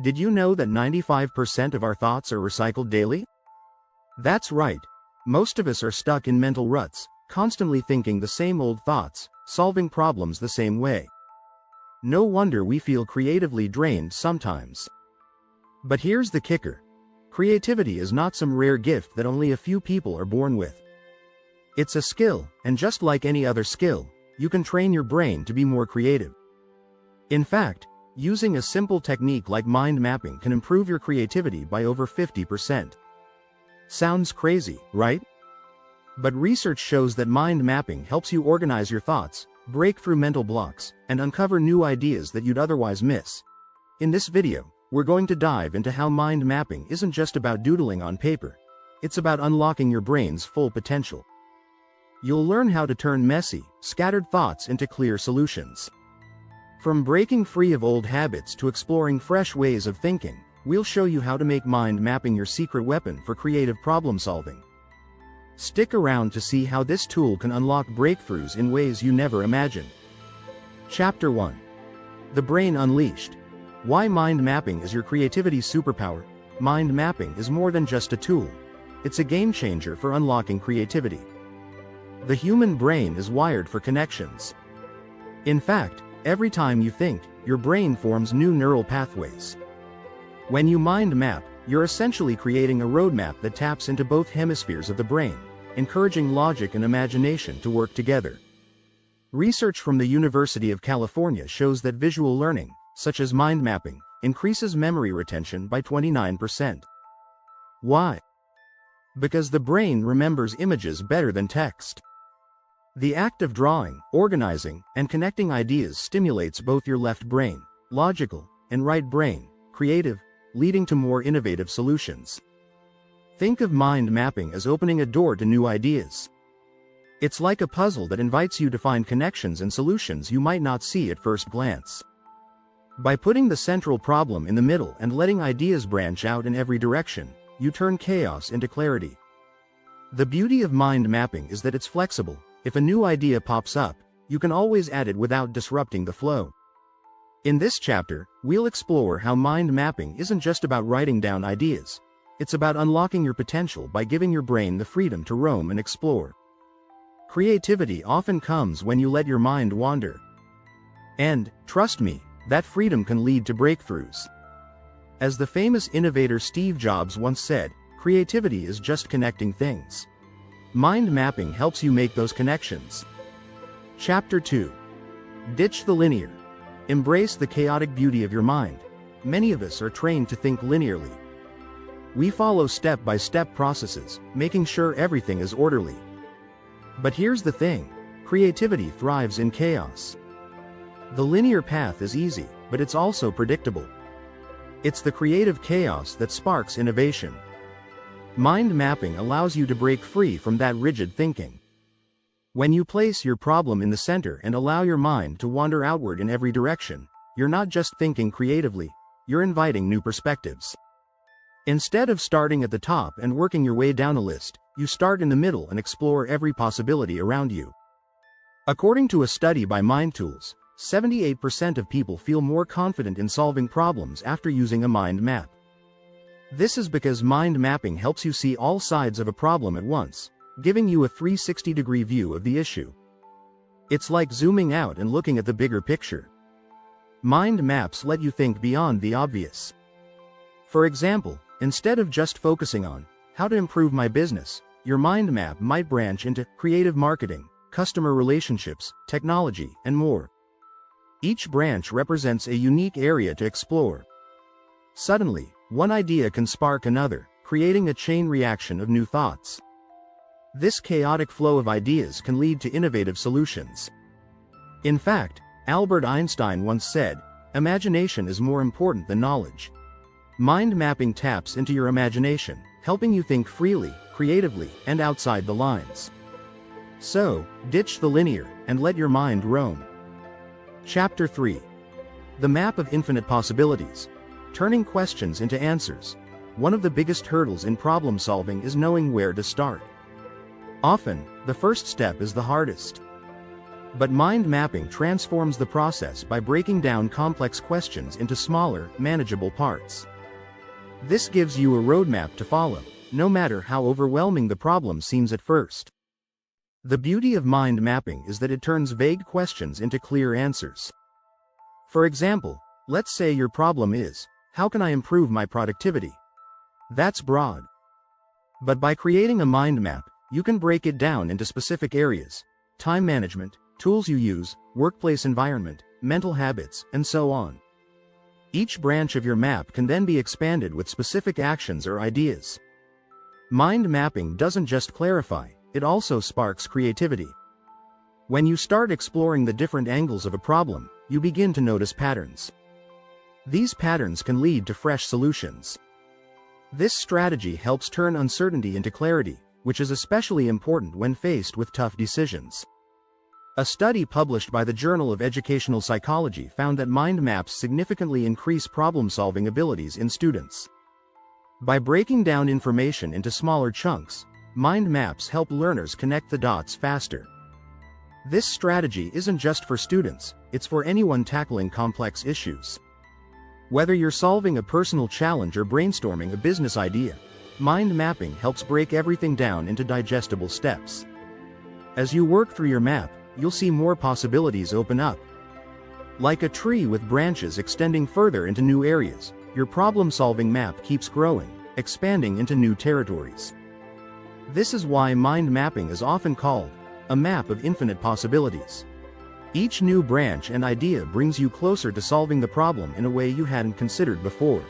Did you know that 95% of our thoughts are recycled daily? That's right. Most of us are stuck in mental ruts, constantly thinking the same old thoughts, solving problems the same way. No wonder we feel creatively drained sometimes. But here's the kicker. Creativity is not some rare gift that only a few people are born with. It's a skill, and just like any other skill, you can train your brain to be more creative. In fact, using a simple technique like mind mapping can improve your creativity by over 50%. Sounds crazy, right? But research shows that mind mapping helps you organize your thoughts, break through mental blocks, and uncover new ideas that you'd otherwise miss. In this video, we're going to dive into how mind mapping isn't just about doodling on paper. It's about unlocking your brain's full potential. You'll learn how to turn messy, scattered thoughts into clear solutions. From breaking free of old habits to exploring fresh ways of thinking, we'll show you how to make mind mapping your secret weapon for creative problem solving. Stick around to see how this tool can unlock breakthroughs in ways you never imagined. Chapter 1. The Brain Unleashed. Why mind mapping is your creativity superpower. Mind mapping is more than just a tool. It's a game changer for unlocking creativity. The human brain is wired for connections. In fact, every time you think, your brain forms new neural pathways. When you mind map, you're essentially creating a roadmap that taps into both hemispheres of the brain, encouraging logic and imagination to work together. Research from the University of California shows that visual learning, such as mind mapping, increases memory retention by 29%. Why? Because the brain remembers images better than text. The act of drawing, organizing, and connecting ideas stimulates both your left brain, logical, and right brain, creative, leading to more innovative solutions. Think of mind mapping as opening a door to new ideas. It's like a puzzle that invites you to find connections and solutions you might not see at first glance. By putting the central problem in the middle and letting ideas branch out in every direction, you turn chaos into clarity. The beauty of mind mapping is that it's flexible. If a new idea pops up, you can always add it without disrupting the flow. In this chapter, we'll explore how mind mapping isn't just about writing down ideas. It's about unlocking your potential by giving your brain the freedom to roam and explore. Creativity often comes when you let your mind wander. And, trust me, that freedom can lead to breakthroughs. As the famous innovator Steve Jobs once said, creativity is just connecting things. Mind mapping helps you make those connections. Chapter 2. Ditch the linear. Embrace the chaotic beauty of your mind. Many of us are trained to think linearly. We follow step-by-step processes, making sure everything is orderly. But here's the thing, creativity thrives in chaos. The linear path is easy, but it's also predictable. It's the creative chaos that sparks innovation. Mind mapping allows you to break free from that rigid thinking. When you place your problem in the center and allow your mind to wander outward in every direction, you're not just thinking creatively, you're inviting new perspectives. Instead of starting at the top and working your way down a list, you start in the middle and explore every possibility around you. According to a study by Mind Tools, 78% of people feel more confident in solving problems after using a mind map. This is because mind mapping helps you see all sides of a problem at once, giving you a 360-degree view of the issue. It's like zooming out and looking at the bigger picture. Mind maps let you think beyond the obvious. For example, instead of just focusing on how to improve my business, your mind map might branch into creative marketing, customer relationships, technology, and more. Each branch represents a unique area to explore. Suddenly, one idea can spark another, creating a chain reaction of new thoughts. This chaotic flow of ideas can lead to innovative solutions. In fact, Albert Einstein once said, "Imagination is more important than knowledge." Mind mapping taps into your imagination, helping you think freely, creatively, and outside the lines. So, ditch the linear, and let your mind roam. Chapter 3. The Map of Infinite Possibilities. Turning questions into answers. One of the biggest hurdles in problem solving is knowing where to start. Often, the first step is the hardest. But mind mapping transforms the process by breaking down complex questions into smaller, manageable parts. This gives you a roadmap to follow, no matter how overwhelming the problem seems at first. The beauty of mind mapping is that it turns vague questions into clear answers. For example, let's say your problem is, how can I improve my productivity? That's broad. But by creating a mind map, you can break it down into specific areas: time management, tools you use, workplace environment, mental habits, and so on. Each branch of your map can then be expanded with specific actions or ideas. Mind mapping doesn't just clarify, it also sparks creativity. When you start exploring the different angles of a problem, you begin to notice patterns. These patterns can lead to fresh solutions. This strategy helps turn uncertainty into clarity, which is especially important when faced with tough decisions. A study published by the Journal of Educational Psychology found that mind maps significantly increase problem-solving abilities in students. By breaking down information into smaller chunks, mind maps help learners connect the dots faster. This strategy isn't just for students, it's for anyone tackling complex issues. Whether you're solving a personal challenge or brainstorming a business idea, mind mapping helps break everything down into digestible steps. As you work through your map, you'll see more possibilities open up. Like a tree with branches extending further into new areas, your problem-solving map keeps growing, expanding into new territories. This is why mind mapping is often called a map of infinite possibilities. Each new branch and idea brings you closer to solving the problem in a way you hadn't considered before.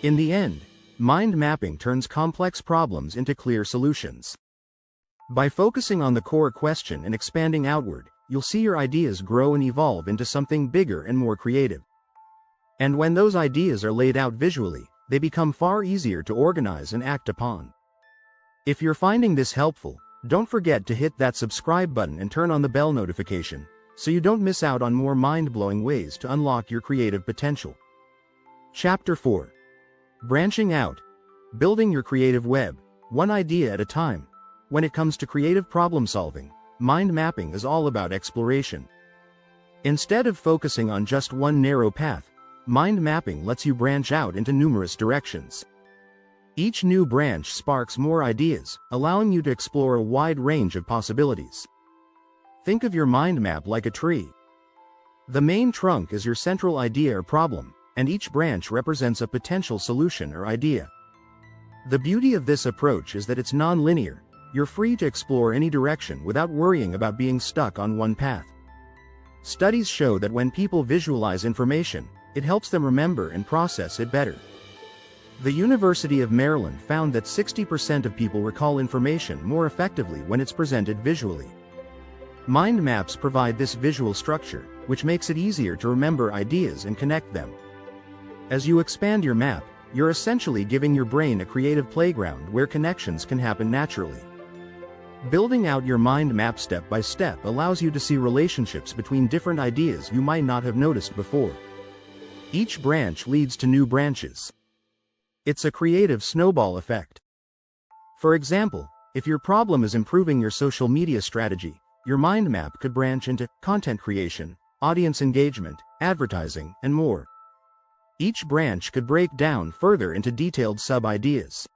In the end, mind mapping turns complex problems into clear solutions. By focusing on the core question and expanding outward, you'll see your ideas grow and evolve into something bigger and more creative. And when those ideas are laid out visually, they become far easier to organize and act upon. If you're finding this helpful, don't forget to hit that subscribe button and turn on the bell notification, so you don't miss out on more mind-blowing ways to unlock your creative potential. Chapter 4. Branching out. Building your creative web, one idea at a time. When it comes to creative problem-solving, mind mapping is all about exploration. Instead of focusing on just one narrow path, mind mapping lets you branch out into numerous directions. Each new branch sparks more ideas, allowing you to explore a wide range of possibilities. Think of your mind map like a tree. The main trunk is your central idea or problem, and each branch represents a potential solution or idea. The beauty of this approach is that it's non-linear. You're free to explore any direction without worrying about being stuck on one path. Studies show that when people visualize information, it helps them remember and process it better. The University of Maryland found that 60% of people recall information more effectively when it's presented visually. Mind maps provide this visual structure, which makes it easier to remember ideas and connect them. As you expand your map, you're essentially giving your brain a creative playground where connections can happen naturally. Building out your mind map step by step allows you to see relationships between different ideas you might not have noticed before. Each branch leads to new branches. It's a creative snowball effect. For example, if your problem is improving your social media strategy, your mind map could branch into content creation, audience engagement, advertising, and more. Each branch could break down further into detailed sub-ideas.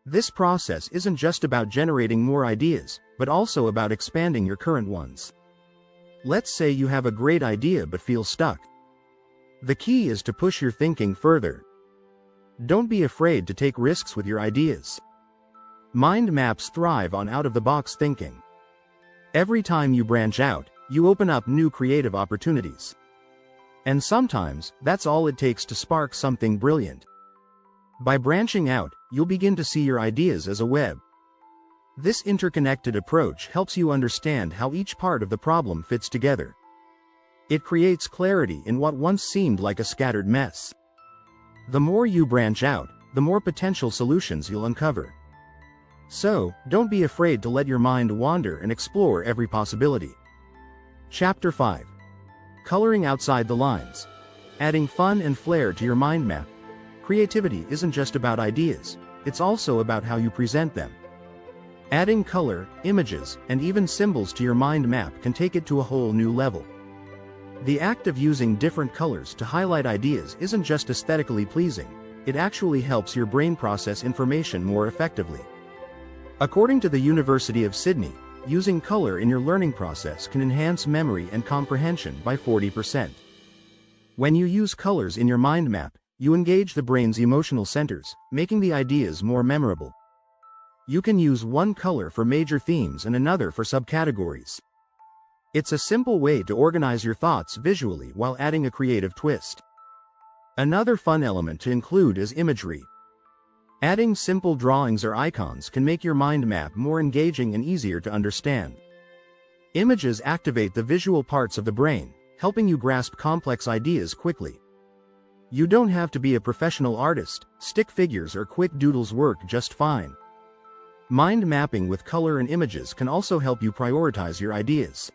This process isn't just about generating more ideas, but also about expanding your current ones. Let's say you have a great idea but feel stuck. The key is to push your thinking further. Don't be afraid to take risks with your ideas. Mind maps thrive on out-of-the-box thinking. Every time you branch out, you open up new creative opportunities. And sometimes, that's all it takes to spark something brilliant. By branching out, you'll begin to see your ideas as a web. This interconnected approach helps you understand how each part of the problem fits together. It creates clarity in what once seemed like a scattered mess. The more you branch out, the more potential solutions you'll uncover. So, don't be afraid to let your mind wander and explore every possibility. Chapter 5. Coloring outside the lines. Adding fun and flair to your mind map. Creativity isn't just about ideas, it's also about how you present them. Adding color, images, and even symbols to your mind map can take it to a whole new level. The act of using different colors to highlight ideas isn't just aesthetically pleasing, it actually helps your brain process information more effectively. According to the University of Sydney, using color in your learning process can enhance memory and comprehension by 40%. When you use colors in your mind map, you engage the brain's emotional centers, making the ideas more memorable. You can use one color for major themes and another for subcategories. It's a simple way to organize your thoughts visually while adding a creative twist. Another fun element to include is imagery. Adding simple drawings or icons can make your mind map more engaging and easier to understand. Images activate the visual parts of the brain, helping you grasp complex ideas quickly. You don't have to be a professional artist, stick figures or quick doodles work just fine. Mind mapping with color and images can also help you prioritize your ideas.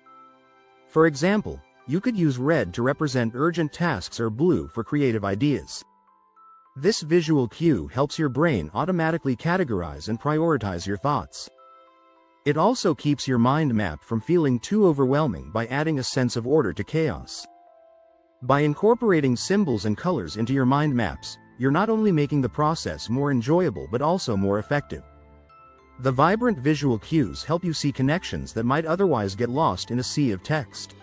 For example, you could use red to represent urgent tasks or blue for creative ideas. This visual cue helps your brain automatically categorize and prioritize your thoughts. It also keeps your mind map from feeling too overwhelming by adding a sense of order to chaos. By incorporating symbols and colors into your mind maps, you're not only making the process more enjoyable but also more effective. The vibrant visual cues help you see connections that might otherwise get lost in a sea of text.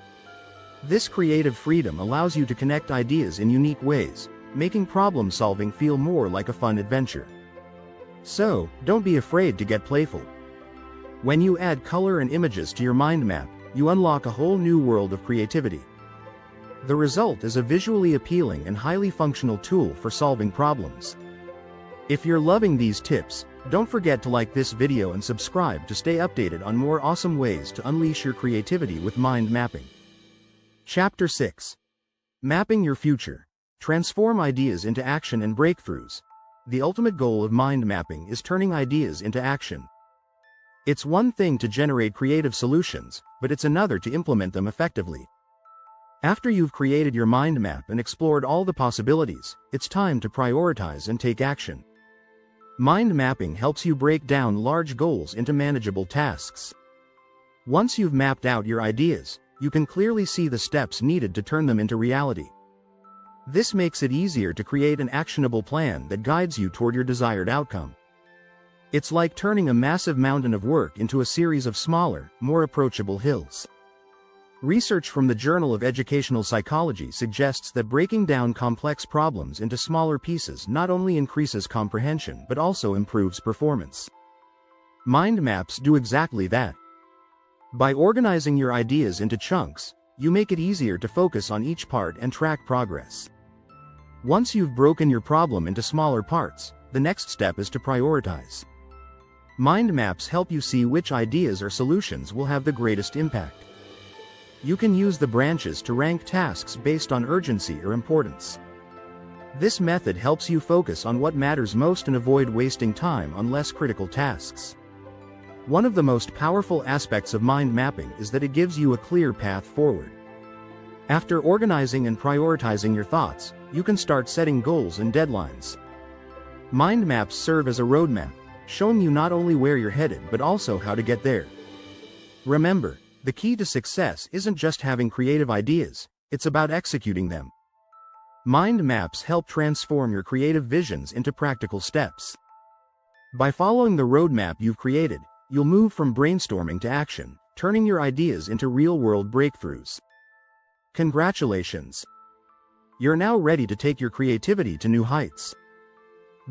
This creative freedom allows you to connect ideas in unique ways, making problem solving feel more like a fun adventure. So, don't be afraid to get playful. When you add color and images to your mind map, you unlock a whole new world of creativity. The result is a visually appealing and highly functional tool for solving problems. If you're loving these tips, don't forget to like this video and subscribe to stay updated on more awesome ways to unleash your creativity with mind mapping. Chapter 6. Mapping your future. Transform ideas into action and breakthroughs. The ultimate goal of mind mapping is turning ideas into action. It's one thing to generate creative solutions, but it's another to implement them effectively. After you've created your mind map and explored all the possibilities, it's time to prioritize and take action. Mind mapping helps you break down large goals into manageable tasks. Once you've mapped out your ideas, you can clearly see the steps needed to turn them into reality. This makes it easier to create an actionable plan that guides you toward your desired outcome. It's like turning a massive mountain of work into a series of smaller, more approachable hills. Research from the Journal of Educational Psychology suggests that breaking down complex problems into smaller pieces not only increases comprehension but also improves performance. Mind maps do exactly that. By organizing your ideas into chunks, you make it easier to focus on each part and track progress. Once you've broken your problem into smaller parts, the next step is to prioritize. Mind maps help you see which ideas or solutions will have the greatest impact. You can use the branches to rank tasks based on urgency or importance. This method helps you focus on what matters most and avoid wasting time on less critical tasks. One of the most powerful aspects of mind mapping is that it gives you a clear path forward. After organizing and prioritizing your thoughts, you can start setting goals and deadlines. Mind maps serve as a roadmap, showing you not only where you're headed but also how to get there. Remember, the key to success isn't just having creative ideas, it's about executing them. Mind maps help transform your creative visions into practical steps. By following the roadmap you've created, you'll move from brainstorming to action, turning your ideas into real-world breakthroughs. Congratulations! You're now ready to take your creativity to new heights.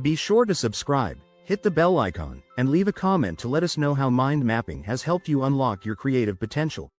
Be sure to subscribe, hit the bell icon, and leave a comment to let us know how mind mapping has helped you unlock your creative potential.